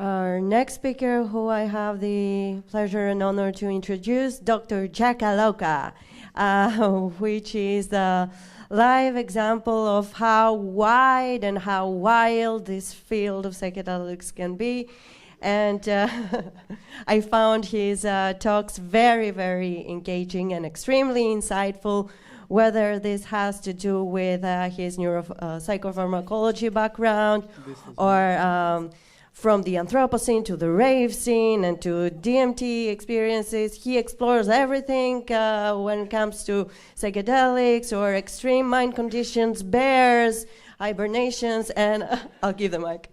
Our next speaker, who I have the pleasure and honor to introduce, Dr. Uthaug Allocca, which is the live example of how wide and how wild this field of psychedelics can be. And I found his talks very, very engaging and extremely insightful, whether this has to do with his psychopharmacology background or from the Anthropocene to the rave scene and to DMT experiences. He explores everything when it comes to psychedelics or extreme mind conditions, bears, hibernations, and I'll give the mic.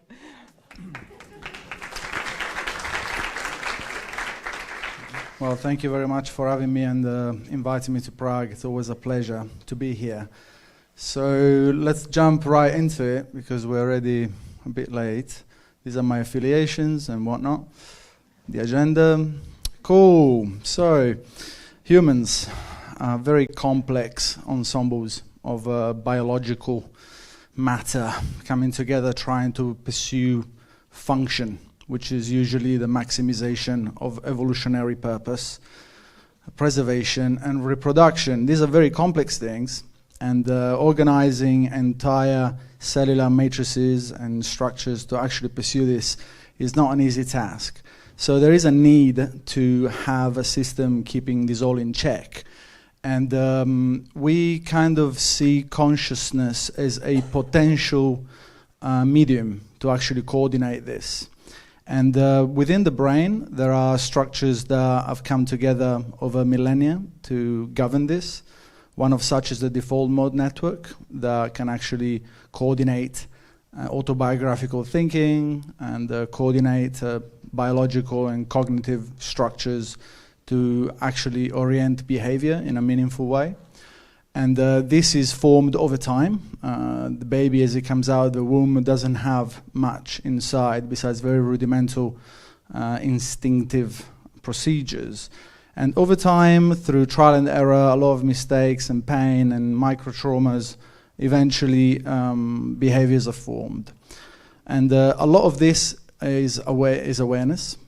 Well, thank you very much for having me and inviting me to Prague. It's always a pleasure to be here. So let's jump right into it because we're already a bit late. These are my affiliations and whatnot. The agenda. Cool. So humans are very complex ensembles of biological matter coming together trying to pursue function, which is usually the maximization of evolutionary purpose, preservation, and reproduction. These are very complex things, and organizing entire cellular matrices and structures to actually pursue this is not an easy task. So there is a need to have a system keeping this all in check. And we kind of see consciousness as a potential medium to actually coordinate this. And within the brain, there are structures that have come together over millennia to govern this. One of such is the default mode network that can actually coordinate autobiographical thinking and coordinate biological and cognitive structures to actually orient behavior in a meaningful way. And this is formed over time. The baby, as it comes out of the womb, doesn't have much inside besides very rudimental instinctive procedures. And over time, through trial and error, a lot of mistakes and pain and micro-traumas, eventually behaviors are formed. And a lot of this is awareness.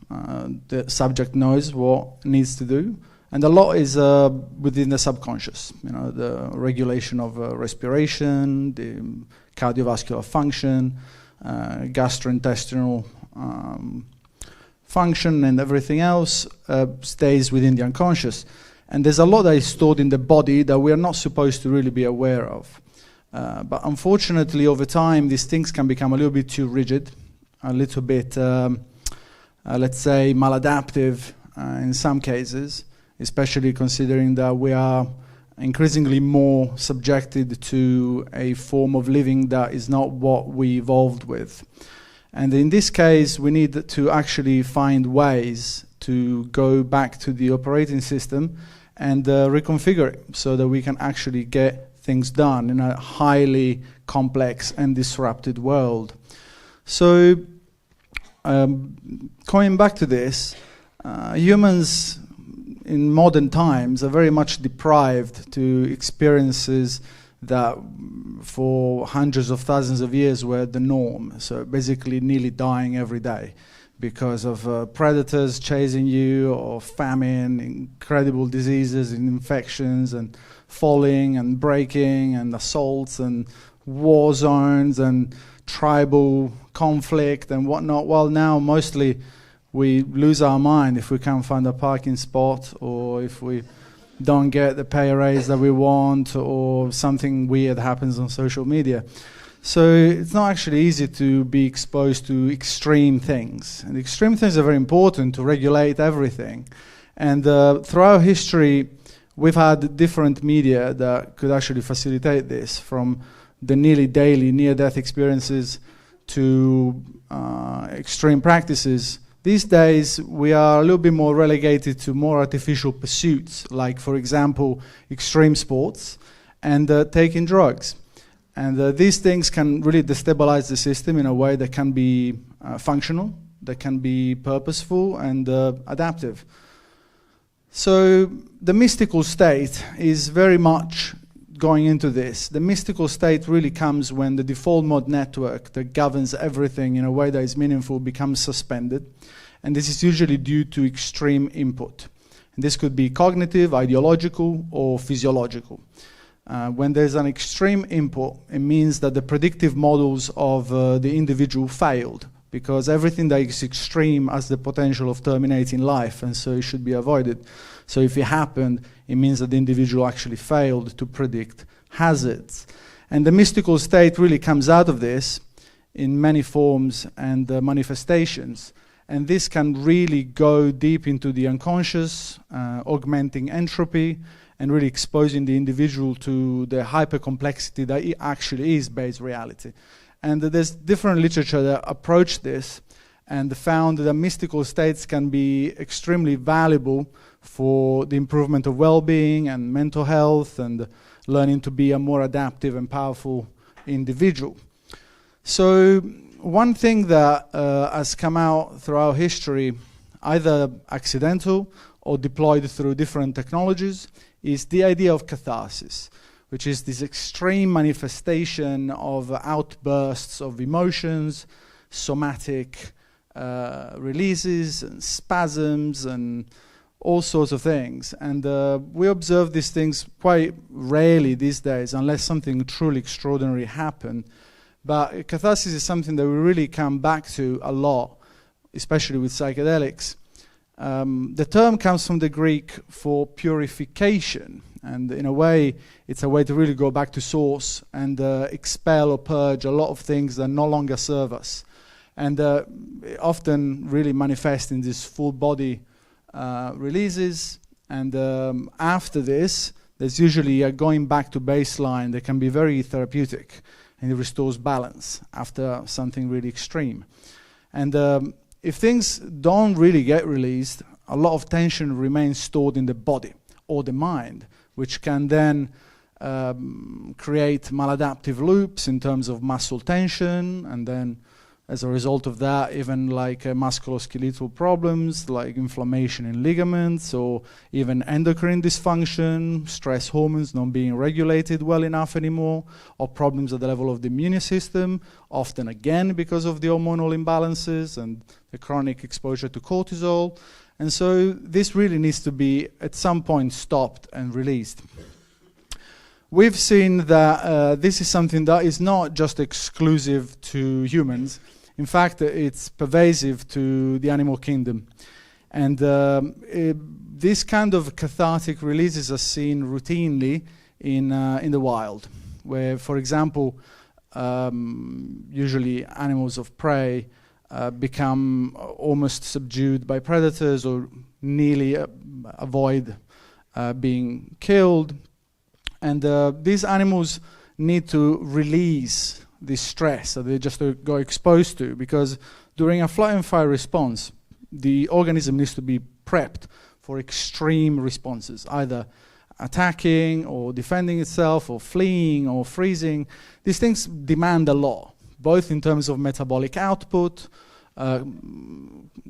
The subject knows what needs to do. And a lot is within the subconscious, the regulation of respiration, the cardiovascular function, gastrointestinal function, and everything else stays within the unconscious. And there's a lot that is stored in the body that we are not supposed to really be aware of. But unfortunately, over time, these things can become a little bit too rigid, a little bit, let's say, maladaptive in some cases, especially considering that we are increasingly more subjected to a form of living that is not what we evolved with. And in this case, we need to actually find ways to go back to the operating system and reconfigure it so that we can actually get things done in a highly complex and disrupted world. So, coming back to this, humans in modern times are very much deprived to experiences that for hundreds of thousands of years were the norm. So basically nearly dying every day because of predators chasing you, or famine, incredible diseases and infections, and falling and breaking and assaults and war zones and tribal conflict and whatnot. Well, now mostly we lose our mind if we can't find a parking spot, or if we don't get the pay raise that we want, or something weird happens on social media. So it's not actually easy to be exposed to extreme things. And extreme things are very important to regulate everything. And throughout history, we've had different media that could actually facilitate this, from the nearly daily near-death experiences to extreme practices. These days, we are a little bit more relegated to more artificial pursuits, like, for example, extreme sports and taking drugs. And these things can really destabilize the system in a way that can be functional, that can be purposeful and adaptive. So the mystical state is very much going into this. The mystical state really comes when the default mode network that governs everything in a way that is meaningful becomes suspended. And this is usually due to extreme input. And this could be cognitive, ideological, or physiological. When there's an extreme input, it means that the predictive models of the individual failed, because everything that is extreme has the potential of terminating life, and so it should be avoided. So if it happened, it means that the individual actually failed to predict hazards. And the mystical state really comes out of this in many forms and manifestations. And this can really go deep into the unconscious, augmenting entropy, and really exposing the individual to the hypercomplexity that it actually is base reality. And there's different literature that approach this and found that mystical states can be extremely valuable for the improvement of well-being and mental health and learning to be a more adaptive and powerful individual. So one thing that has come out throughout history, either accidental or deployed through different technologies, is the idea of catharsis, which is this extreme manifestation of outbursts of emotions, somatic releases and spasms and all sorts of things. And we observe these things quite rarely these days, unless something truly extraordinary happened. But catharsis is something that we really come back to a lot, especially with psychedelics. The term comes from the Greek for purification, and in a way it's a way to really go back to source and expel or purge a lot of things that no longer serve us, and often really manifest in these full body releases. And after this, there's usually a going back to baseline that can be very therapeutic, and it restores balance after something really extreme. And if things don't really get released, a lot of tension remains stored in the body or the mind, which can then create maladaptive loops in terms of muscle tension, and then as a result of that, even like musculoskeletal problems like inflammation in ligaments, or even endocrine dysfunction, stress hormones not being regulated well enough anymore, or problems at the level of the immune system, often again because of the hormonal imbalances and the chronic exposure to cortisol. And so this really needs to be at some point stopped and released. We've seen that this is something that is not just exclusive to humans. In fact, it's pervasive to the animal kingdom. And this kind of cathartic releases are seen routinely in the wild, where, for example, usually animals of prey become almost subdued by predators or nearly avoid being killed. And these animals need to release this stress that they just got exposed to, because during a flight and fight response, the organism needs to be prepped for extreme responses, either attacking or defending itself or fleeing or freezing. These things demand a lot, both in terms of metabolic output,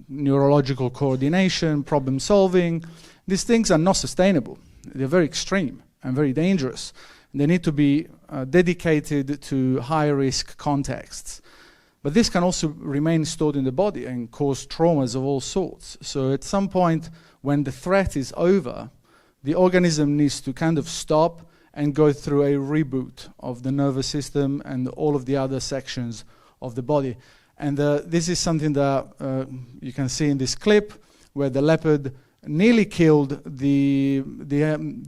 neurological coordination, problem solving. These things are not sustainable. They're very extreme and very dangerous. They need to be dedicated to high-risk contexts. But this can also remain stored in the body and cause traumas of all sorts. So at some point, when the threat is over, the organism needs to kind of stop and go through a reboot of the nervous system and all of the other sections of the body. And this is something that you can see in this clip, where the leopard nearly killed the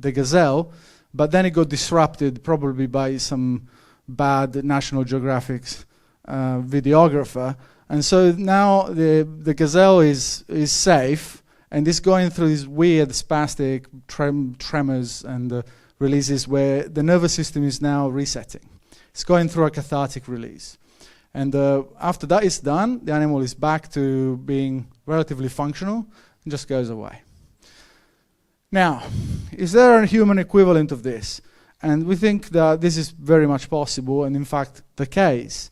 gazelle, but then it got disrupted, probably by some bad National Geographic's videographer. And so now the gazelle is safe, and it's going through these weird spastic tremors and releases where the nervous system is now resetting. It's going through a cathartic release. And after that is done, the animal is back to being relatively functional and just goes away. Now, is there a human equivalent of this? And we think that this is very much possible, and in fact the case.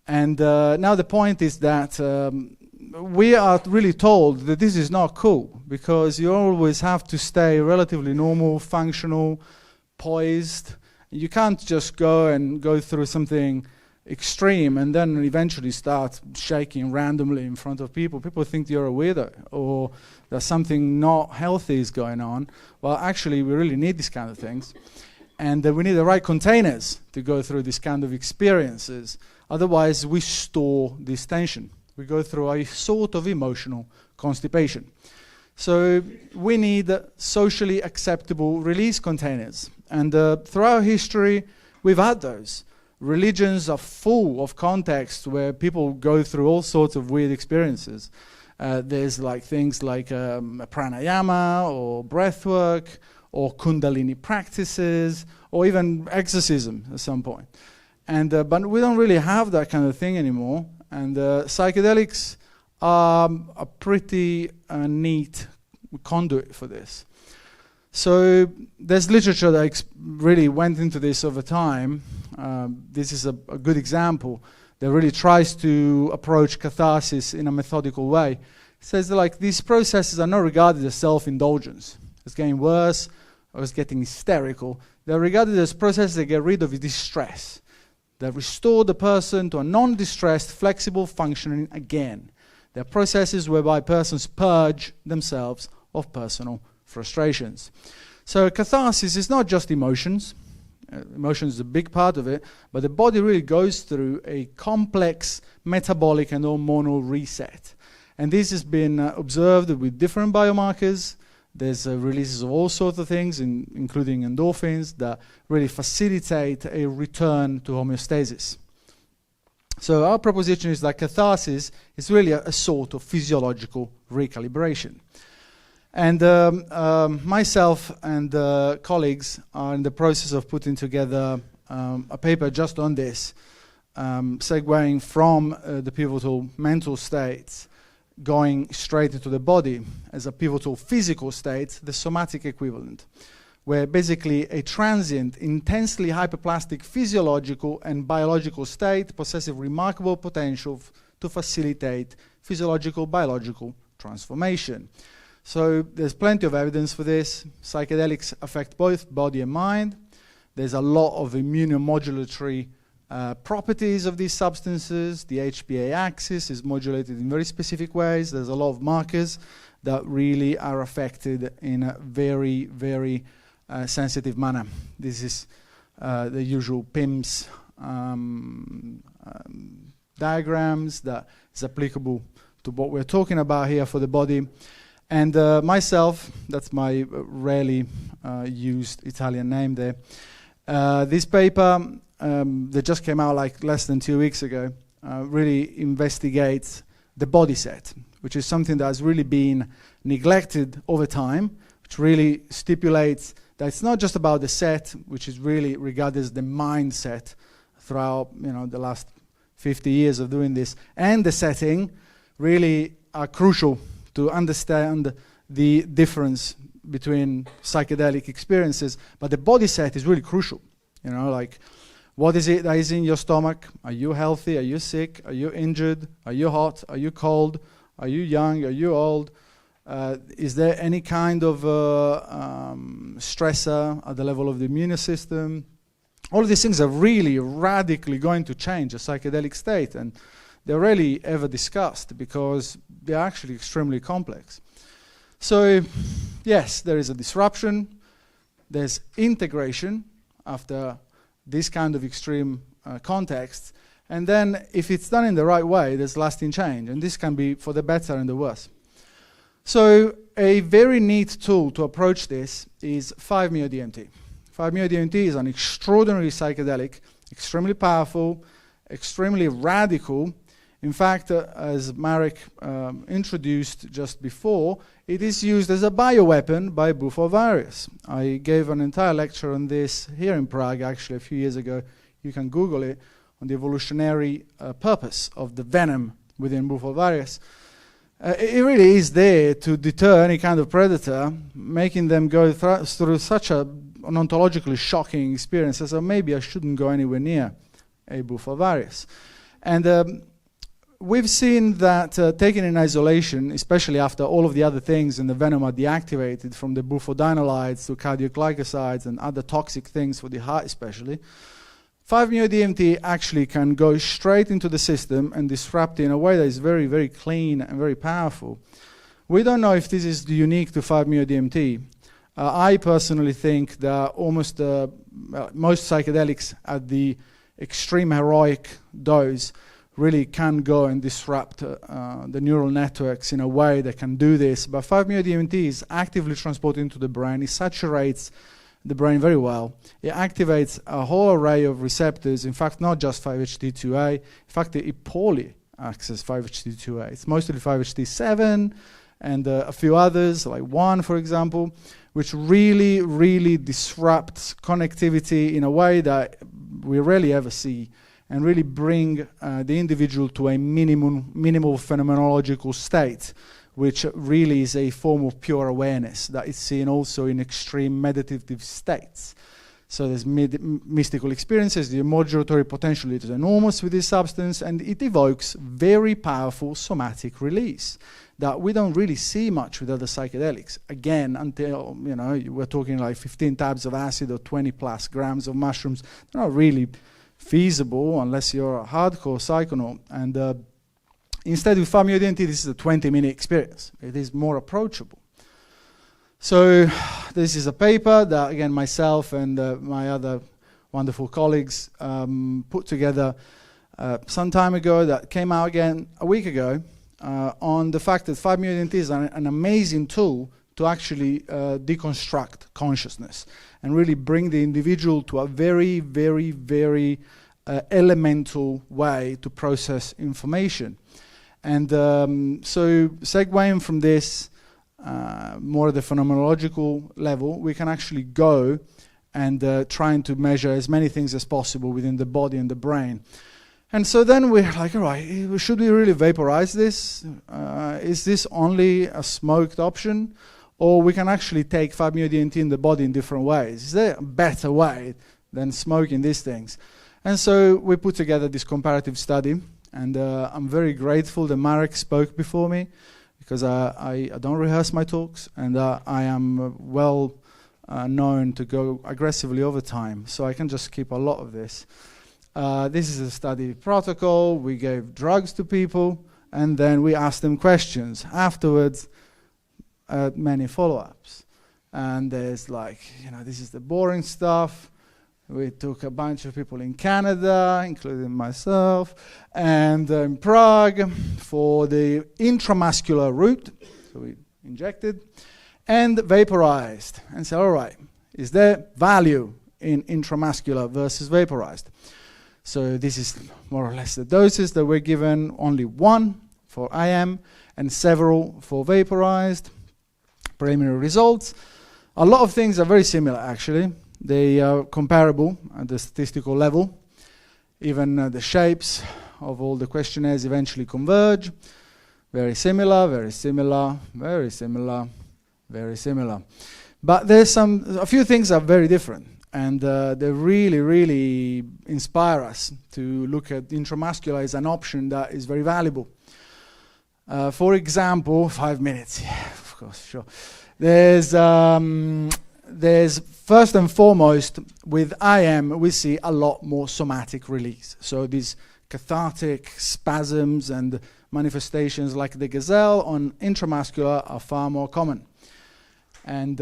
And now the point is that we are really told that this is not cool, because you always have to stay relatively normal, functional, poised. You can't just go through something extreme and then eventually start shaking randomly in front of people. People think you're a weirdo or that something not healthy is going on. Well, actually, we really need these kind of things. And we need the right containers to go through these kind of experiences. Otherwise, we store this tension. We go through a sort of emotional constipation. So we need socially acceptable release containers. And throughout history, we've had those. Religions are full of contexts where people go through all sorts of weird experiences. There's like things like pranayama or breathwork or kundalini practices or even exorcism at some point. And but we don't really have that kind of thing anymore. And psychedelics are a pretty neat conduit for this. So there's literature that really went into this over time. This is a good example that really tries to approach catharsis in a methodical way. It says that like these processes are not regarded as self-indulgence. It's getting worse or it's getting hysterical. They're regarded as processes that get rid of distress, that restore the person to a non-distressed, flexible functioning again. They're processes whereby persons purge themselves of personal frustrations. So catharsis is not just emotions. Emotions is a big part of it, but the body really goes through a complex metabolic and hormonal reset. And this has been observed with different biomarkers. There's releases of all sorts of things, including endorphins, that really facilitate a return to homeostasis. So our proposition is that catharsis is really a sort of physiological recalibration. And myself and colleagues are in the process of putting together a paper just on this, segueing from the pivotal mental states, going straight into the body as a pivotal physical state, the somatic equivalent, where basically a transient, intensely hyperplastic physiological and biological state possesses remarkable potential to facilitate physiological, biological transformation. So there's plenty of evidence for this. Psychedelics affect both body and mind. There's a lot of immunomodulatory properties of these substances. The HPA axis is modulated in very specific ways. There's a lot of markers that really are affected in a very, very sensitive manner. This is the usual PIMS diagrams that is applicable to what we're talking about here for the body. And myself, that's my rarely used Italian name there. This paper that just came out like less than 2 weeks ago really investigates the body set, which is something that has really been neglected over time, which really stipulates that it's not just about the set, which is really regarded as the mindset throughout the last 50 years of doing this, and the setting really are crucial to understand the difference between psychedelic experiences. But the body set is really crucial. Like, what is it that is in your stomach? Are you healthy? Are you sick? Are you injured? Are you hot? Are you cold? Are you young? Are you old? Is there any kind of stressor at the level of the immune system? All of these things are really radically going to change a psychedelic state, and they're rarely ever discussed because they're actually extremely complex. So, yes, there is a disruption. There's integration after this kind of extreme context. And then, if it's done in the right way, there's lasting change. And this can be for the better and the worse. So, a very neat tool to approach this is 5-MeO-DMT. 5-MeO-DMT is an extraordinary psychedelic, extremely powerful, extremely radical. In fact, as Marek introduced just before, it is used as a bioweapon by bufovirus. I gave an entire lecture on this here in Prague, actually, a few years ago. You can Google it, on the evolutionary purpose of the venom within bufovirus. It really is there to deter any kind of predator, making them go through such an ontologically shocking experience as maybe I shouldn't go anywhere near a bufovirus. And we've seen that taken in isolation, especially after all of the other things in the venom are deactivated, from the bufordinolides to cardioglycosides and other toxic things for the heart especially, 5-MeO-DMT actually can go straight into the system and disrupt it in a way that is very, very clean and very powerful. We don't know if this is unique to 5-MeO-DMT. I personally think that almost most psychedelics at the extreme heroic dose really can go and disrupt the neural networks in a way that can do this. But 5-MeO-DMT is actively transported into the brain. It saturates the brain very well. It activates a whole array of receptors, in fact, not just 5-HT2A. In fact, it poorly accesses 5-HT2A. It's mostly 5-HT7 and a few others, like 1, for example, which really, really disrupts connectivity in a way that we rarely ever see, and really bring the individual to a minimal phenomenological state, which really is a form of pure awareness that is seen also in extreme meditative states. So there's mystical experiences, the modulatory potential is enormous with this substance, and it evokes very powerful somatic release that we don't really see much with other psychedelics. Again, until, we're talking like 15 tabs of acid or 20 plus grams of mushrooms. They're not really feasible unless you're a hardcore psychonaut. And instead with 5-MeO-DMT, this is a 20-minute experience. It is more approachable. So this is a paper that, again, myself and my other wonderful colleagues put together some time ago, that came out again a week ago, on the fact that 5-MeO-DMT is an amazing tool to actually deconstruct consciousness and really bring the individual to a very, very, very elemental way to process information. And so segueing from this, more at the phenomenological level, we can actually go and trying to measure as many things as possible within the body and the brain. And so then we're like, all right, should we really vaporize this? Is this only a smoked option? Or we can actually take 5-MeO-DMT in the body in different ways. Is there a better way than smoking these things? And so we put together this comparative study, and I'm very grateful that Marek spoke before me, because I don't rehearse my talks, and I am well known to go aggressively over time, so I can just keep a lot of this. This is a study protocol. We gave drugs to people, and then we asked them questions. Afterwards, many follow-ups. And there's like, this is the boring stuff. We took a bunch of people in Canada, including myself, and in Prague for the intramuscular route. So we injected and vaporized and said, all right, is there value in intramuscular versus vaporized? So this is more or less the doses that were given, only 1 for IM and several for vaporized. Preliminary results. A lot of things are very similar, actually. They are comparable at the statistical level. Even the shapes of all the questionnaires eventually converge. Very similar, very similar, very similar, very similar. But there's a few things are very different. And they really, really inspire us to look at intramuscular as an option that is very valuable. For example, 5 minutes. Yeah, of course, sure. There's first and foremost, with IM, we see a lot more somatic release. So these cathartic spasms and manifestations like the gazelle on intramuscular are far more common. And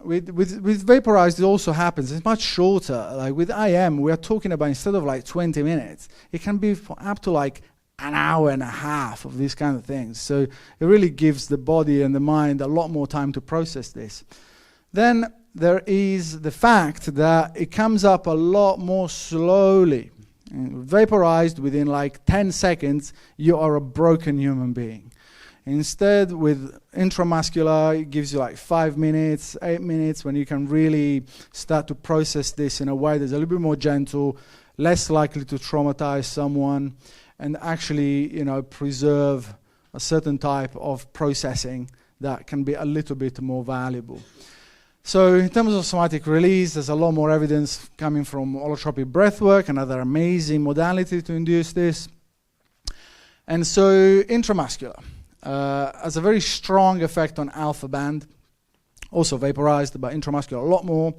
with vaporized, it also happens. It's much shorter. Like with IM, we are talking about, instead of like 20 minutes, it can be up to like an hour and a half of these kind of things. So it really gives the body and the mind a lot more time to process this. Then there is the fact that it comes up a lot more slowly. And vaporized, within like 10 seconds, you are a broken human being. Instead, with intramuscular, it gives you like 5 minutes, 8 minutes, when you can really start to process this in a way that's a little bit more gentle, less likely to traumatize someone, and actually, preserve a certain type of processing that can be a little bit more valuable. So in terms of somatic release, there's a lot more evidence coming from holotropic breathwork, another amazing modality to induce this. And so intramuscular has a very strong effect on alpha band, also vaporized, but intramuscular a lot more.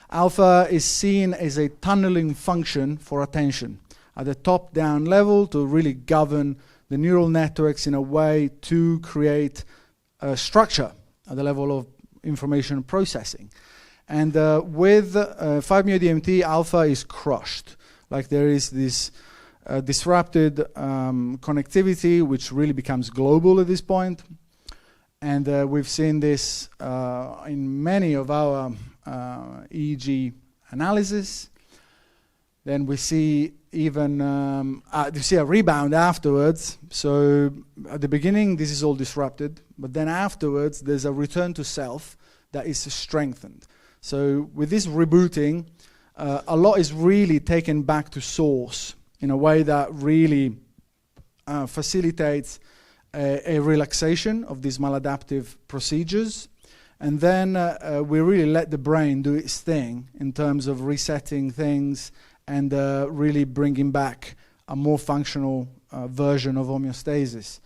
Alpha is seen as a tunneling function for attention at the top-down level to really govern the neural networks in a way to create a structure at the level of information processing. And with 5-MeO-DMT, alpha is crushed. Like there is this disrupted connectivity, which really becomes global at this point. And we've seen this in many of our EEG analysis. Then we see even you see a rebound afterwards. So at the beginning, this is all disrupted, but then afterwards, there's a return to self that is strengthened. So with this rebooting, a lot is really taken back to source in a way that really facilitates a relaxation of these maladaptive procedures. And then we really let the brain do its thing in terms of resetting things and really bringing back a more functional version of homeostasis.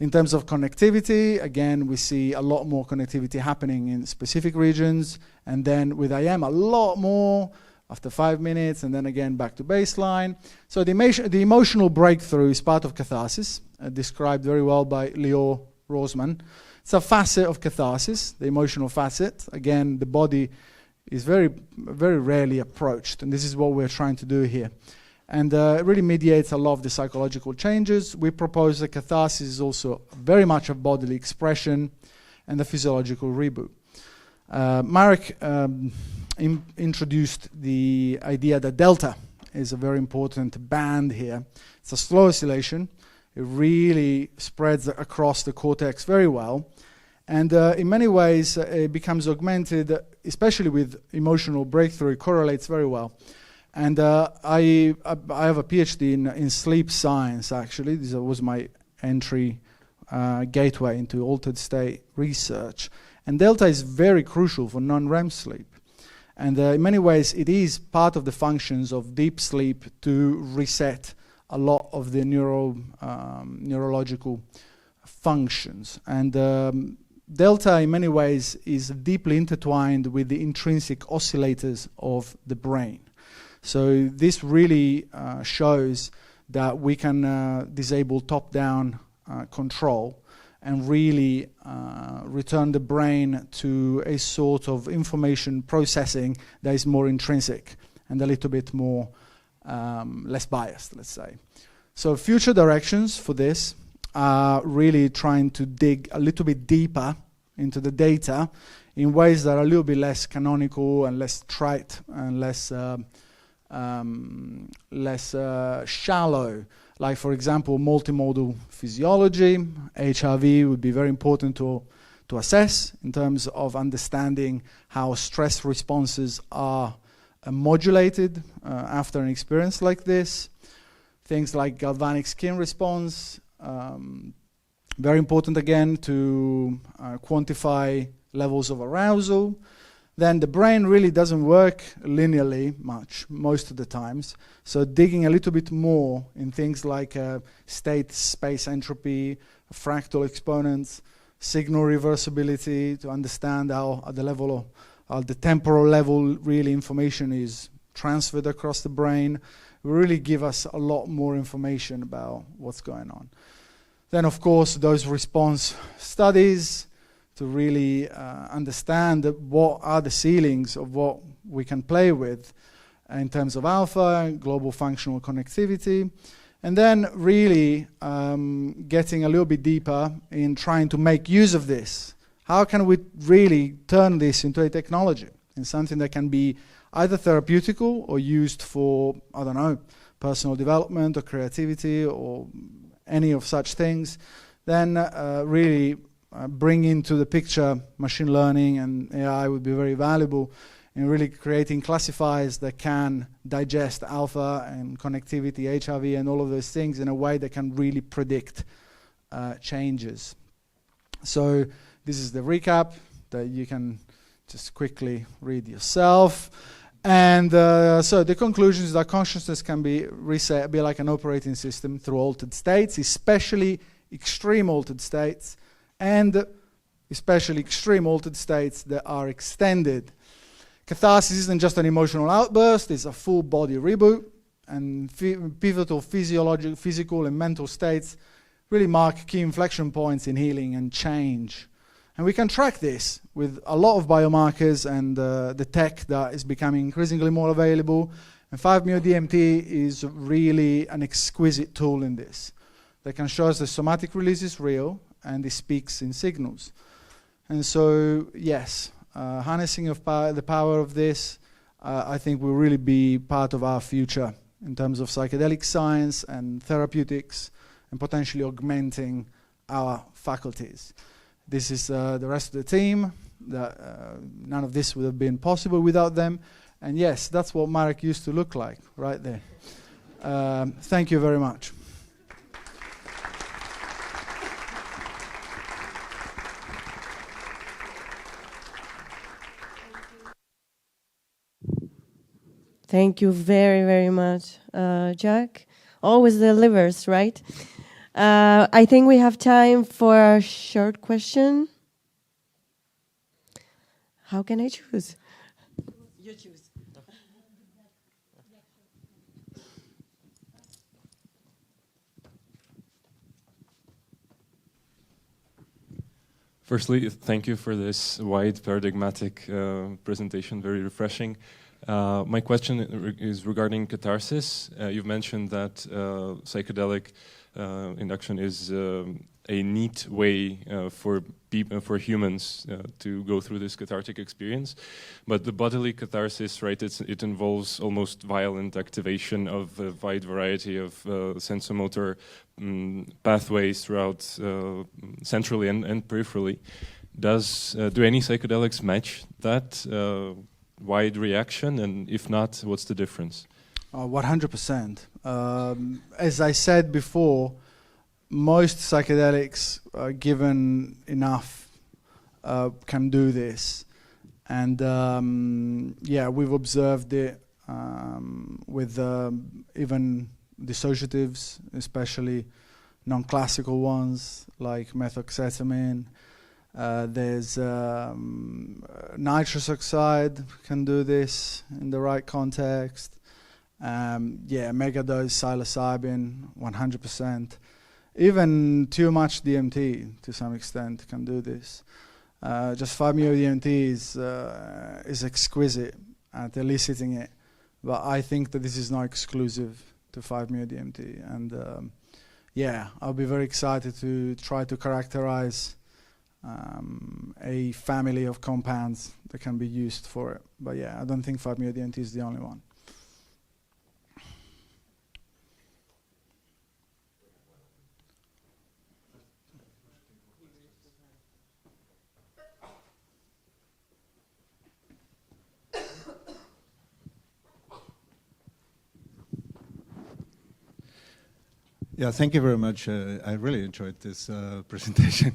In terms of connectivity, again, we see a lot more connectivity happening in specific regions, and then with IM, a lot more after 5 minutes, and then again back to baseline. So the emotional breakthrough is part of catharsis, described very well by Leo Rosman. It's a facet of catharsis, the emotional facet. Again, the body is very, very rarely approached, and this is what we're trying to do here. And it really mediates a lot of the psychological changes. We propose that catharsis is also very much a bodily expression and a physiological reboot. Marek introduced the idea that delta is a very important band here. It's a slow oscillation. It really spreads across the cortex very well. And in many ways, it becomes augmented, especially with emotional breakthrough. It correlates very well. And I have a PhD in sleep science, actually. This was my entry gateway into altered state research. And delta is very crucial for non-REM sleep. And in many ways, it is part of the functions of deep sleep to reset a lot of the neurological functions. And delta, in many ways, is deeply intertwined with the intrinsic oscillators of the brain. So this really shows that we can disable top-down control and really return the brain to a sort of information processing that is more intrinsic and a little bit more less biased, let's say. So future directions for this are really trying to dig a little bit deeper into the data in ways that are a little bit less canonical and less trite and less shallow. Like, for example, multimodal physiology. HRV would be very important to assess in terms of understanding how stress responses are modulated after an experience like this. Things like galvanic skin response, very important again to quantify levels of arousal. Then the brain really doesn't work linearly much, most of the times. So digging a little bit more in things like state space entropy, fractal exponents, signal reversibility, to understand how at the level of the temporal level really information is transferred across the brain, will really give us a lot more information about what's going on. Then, of course, those response studies to really understand what are the ceilings of what we can play with in terms of alpha, global functional connectivity, and then really getting a little bit deeper in trying to make use of this. How can we really turn this into a technology, in something that can be either therapeutical or used for, I don't know, personal development or creativity or any of such things, then really bring into the picture machine learning and AI would be very valuable in really creating classifiers that can digest alpha and connectivity, HRV, and all of those things in a way that can really predict changes. So this is the recap that you can just quickly read yourself. And so the conclusion is that consciousness can be reset, be like an operating system through altered states, especially extreme altered states, and especially extreme altered states that are extended. Catharsis isn't just an emotional outburst, it's a full body reboot, and pivotal physical and mental states really mark key inflection points in healing and change. And we can track this with a lot of biomarkers and the tech that is becoming increasingly more available. And 5-MeO-DMT is really an exquisite tool in this. That can show us the somatic release is real and it speaks in signals. And so, yes, harnessing of the power of this, I think will really be part of our future in terms of psychedelic science and therapeutics and potentially augmenting our faculties. This is the rest of the team. None of this would have been possible without them. And yes, that's what Marek used to look like, right there. Thank you very much. Thank you very, very much, Jack. Always delivers, right? I think we have time for a short question. How can I choose? You choose. Firstly, thank you for this wide paradigmatic presentation, very refreshing. My question is regarding catharsis. You've mentioned that psychedelic induction is a neat way for humans to go through this cathartic experience, but the bodily catharsis, right? It involves almost violent activation of a wide variety of sensomotor pathways throughout centrally and peripherally. Do any psychedelics match that wide reaction, and if not, what's the difference? 100%. As I said before, most psychedelics, given enough, can do this. And yeah, we've observed it with even dissociatives, especially non-classical ones like methoxetamine. There's nitrous oxide can do this in the right context. Yeah, megadose psilocybin, 100%. Even too much DMT, to some extent, can do this. Just 5-MeO-DMT is exquisite at eliciting it, but I think that this is not exclusive to 5-MeO-DMT. And yeah, I'll be very excited to try to characterize a family of compounds that can be used for it. But yeah, I don't think 5-MeO-DMT is the only one. Yeah, thank you very much. I really enjoyed this presentation.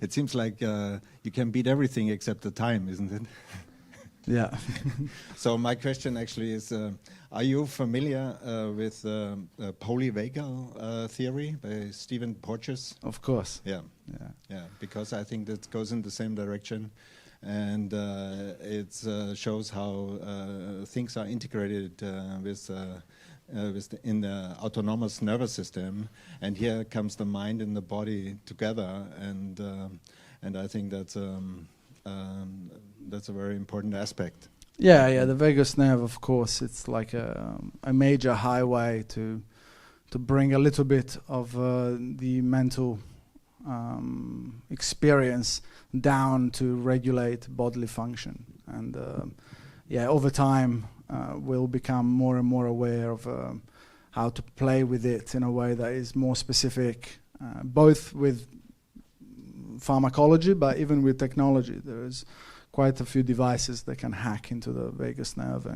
It seems like you can beat everything except the time, isn't it? Yeah. So my question actually is, are you familiar with polyvagal theory by Stephen Porges? Of course. Yeah. Yeah. Yeah, because I think that goes in the same direction. And it shows how things are integrated in the autonomous nervous system, and here comes the mind and the body together, and I think that's a very important aspect. Yeah, yeah. The vagus nerve, of course, it's like a major highway to bring a little bit of the mental experience down to regulate bodily function, and yeah, over time. We'll become more and more aware of how to play with it in a way that is more specific, both with pharmacology, but even with technology. There's quite a few devices that can hack into the vagus nerve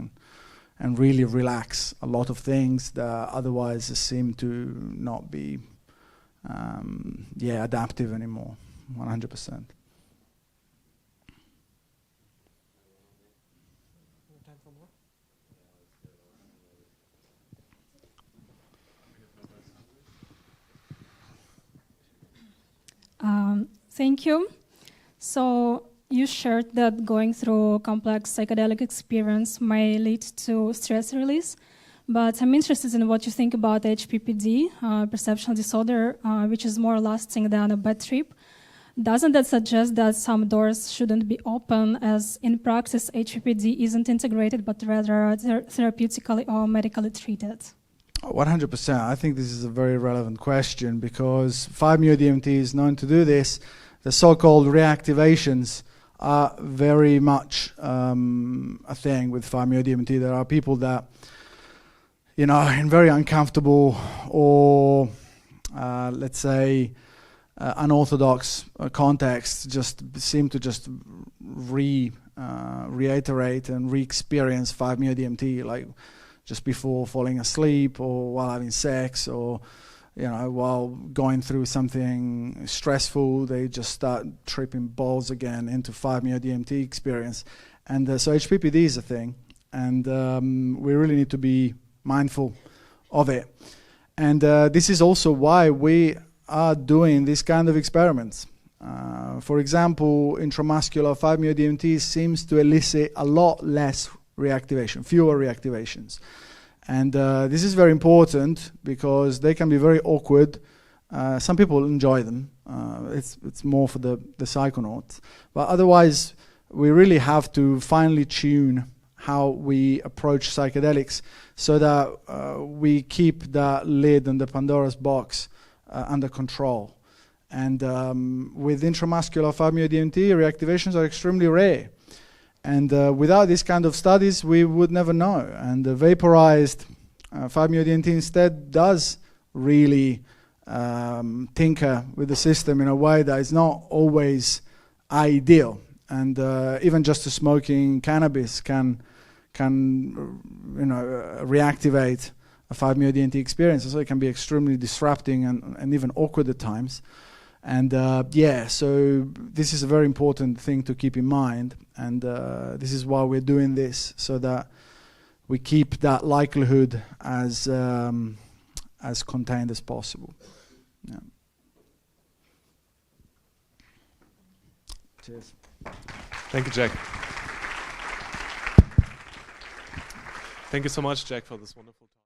and really relax a lot of things that otherwise seem to not be adaptive anymore, 100%. Thank you. So you shared that going through complex psychedelic experience may lead to stress release, but I'm interested in what you think about HPPD, perceptual disorder, which is more lasting than a bad trip. Doesn't that suggest that some doors shouldn't be open, as in practice HPPD isn't integrated but rather therapeutically or medically treated? 100%. I think this is a very relevant question because 5-MeO-DMT is known to do this. The so-called reactivations are very much a thing with 5-MeO-DMT. There are people that, you know, in very uncomfortable or, let's say, unorthodox contexts just seem to just reiterate and re-experience 5-MeO-DMT, like just before falling asleep or while having sex or, you know, while going through something stressful, they just start tripping balls again into 5-MeO-DMT experience. And so HPPD is a thing, and we really need to be mindful of it. And this is also why we are doing this kind of experiments. For example, intramuscular 5-MeO-DMT seems to elicit a lot less reactivation, fewer reactivations. And this is very important because they can be very awkward. Some people enjoy them. It's more for the psychonauts. But otherwise, we really have to finely tune how we approach psychedelics so that we keep that lid on the Pandora's box under control. And with intramuscular 5-MeO-DMT, reactivations are extremely rare. And without this kind of studies, we would never know. And the vaporized 5-MeO-DMT instead does really tinker with the system in a way that is not always ideal. And even just smoking cannabis can reactivate a 5-MeO-DMT experience. So it can be extremely disrupting and even awkward at times. And so this is a very important thing to keep in mind, and this is why we're doing this, so that we keep that likelihood as contained as possible. Yeah. Cheers. Thank you, Jack. Thank you so much, Jack, for this wonderful talk.